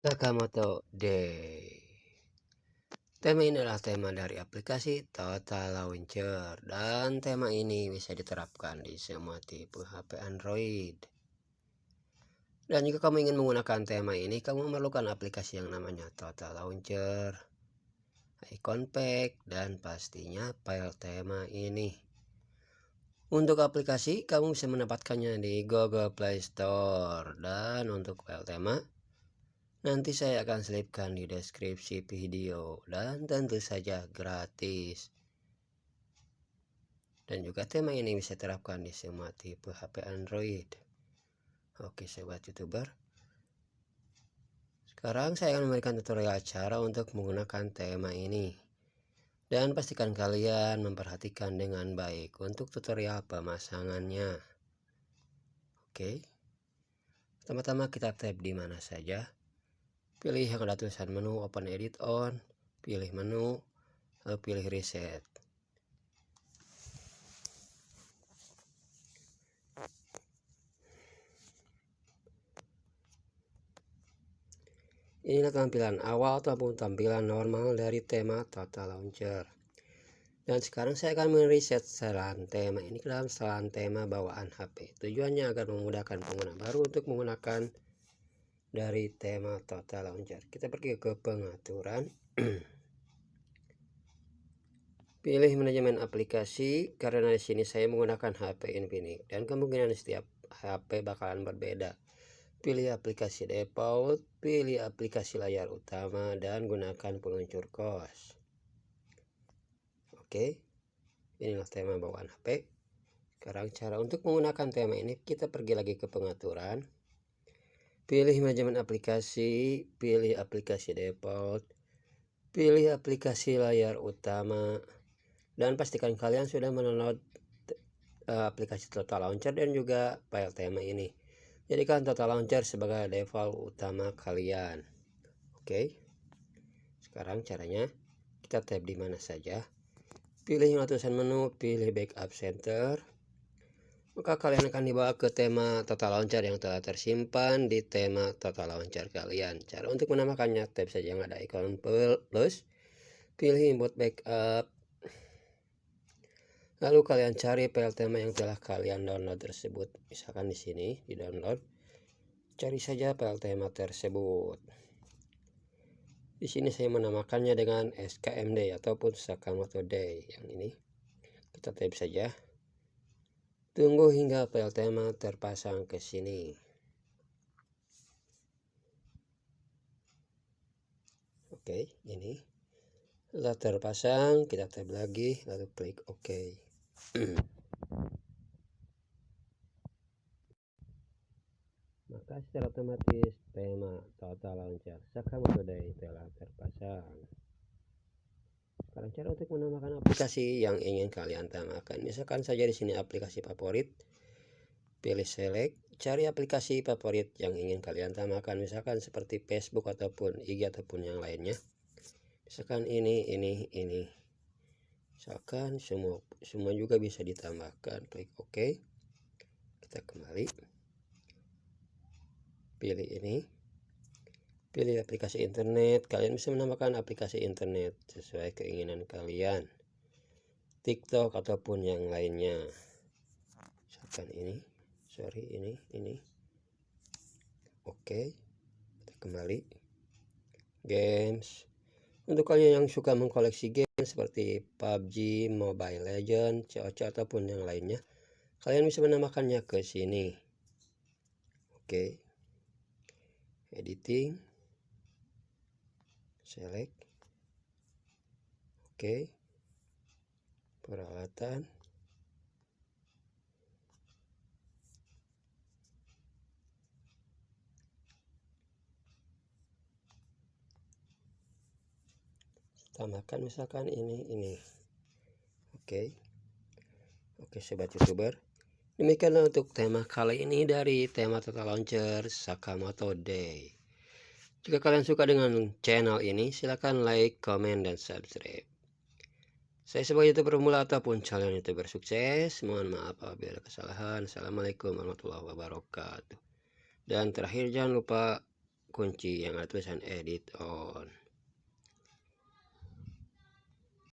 Sakamoto Day. Tema ini adalah tema dari aplikasi Total Launcher dan tema ini bisa diterapkan di semua tipe HP Android. Dan jika kamu ingin menggunakan tema ini, kamu memerlukan aplikasi yang namanya Total Launcher, icon pack, dan pastinya file tema ini. Untuk aplikasi, kamu bisa mendapatkannya di Google Play Store. Dan untuk file tema, nanti saya akan selipkan di deskripsi video dan tentu saja gratis. Dan juga tema ini bisa diterapkan di semua tipe HP Android. Oke sobat YouTuber. Sekarang saya akan memberikan tutorial cara untuk menggunakan tema ini. Dan pastikan kalian memperhatikan dengan baik untuk tutorial pemasangannya. Oke. Pertama-tama kita tab di mana saja. Pilih yang ada tulisan menu Open Edit On, pilih menu, lalu pilih Reset. Inilah tampilan awal ataupun tampilan normal dari tema Total Launcher. Dan sekarang saya akan mereset setelan tema ini ke dalam setelan tema bawaan HP. Tujuannya agar memudahkan pengguna baru untuk menggunakan dari tema Total Launcher. Kita pergi ke pengaturan. Pilih manajemen aplikasi karena di sini saya menggunakan HP Infinix dan kemungkinan setiap HP bakalan berbeda. Pilih aplikasi default, pilih aplikasi layar utama dan gunakan peluncur kos. Oke. Inilah tema bawaan HP. Sekarang cara untuk menggunakan tema ini, kita pergi lagi ke pengaturan. Pilih manajemen aplikasi, pilih aplikasi default, pilih aplikasi layar utama, dan pastikan kalian sudah mendownload aplikasi Total Launcher dan juga file tema ini. Jadikan Total Launcher sebagai default utama kalian. Oke. Sekarang caranya kita tab di mana saja. Pilih yang tulisan menu, pilih Backup Center. Maka kalian akan dibawa ke tema Total Launcher yang telah tersimpan di tema Total Launcher kalian. Cara untuk menambahkannya, tab saja yang ada ikon plus, pilih Import Backup. Lalu kalian cari file tema yang telah kalian download tersebut. Misalkan di sini di download, cari saja file tema tersebut. Di sini saya menamakannya dengan SKMD ataupun Sakamoto Day yang ini. Kita tab saja. Tunggu hingga file tema terpasang ke sini. Oke, ini setelah terpasang, kita tab lagi, lalu klik OK. Maka secara otomatis tema Total Launcher Sakamoto Day telah terpasang. Sekarang cara untuk menambahkan aplikasi yang ingin kalian tambahkan, misalkan saja di sini aplikasi favorit, pilih select, cari aplikasi favorit yang ingin kalian tambahkan, misalkan seperti Facebook ataupun IG ataupun yang lainnya. Misalkan ini. Misalkan semua juga bisa ditambahkan. Klik OK. Kita kembali. Pilih ini. Pilih aplikasi internet. Kalian bisa menambahkan aplikasi internet sesuai keinginan kalian. TikTok ataupun yang lainnya. Misalkan ini. Ini. Oke. Kita kembali. Games. Untuk kalian yang suka mengkoleksi game seperti PUBG, Mobile Legends, COC ataupun yang lainnya, kalian bisa menambahkannya ke sini. Oke. Editing. Select. Oke. Peralatan. Tambahkan misalkan ini. Oke sobat YouTuber, demikianlah untuk tema kali ini dari tema Total Launcher Sakamoto Day. Jika kalian suka dengan channel ini, silahkan like, comment, dan subscribe. Saya sebagai YouTuber pemula ataupun calon YouTuber sukses, mohon maaf apabila ada kesalahan. Assalamualaikum warahmatullahi wabarakatuh. Dan terakhir jangan lupa kunci yang ada tulisan edit on.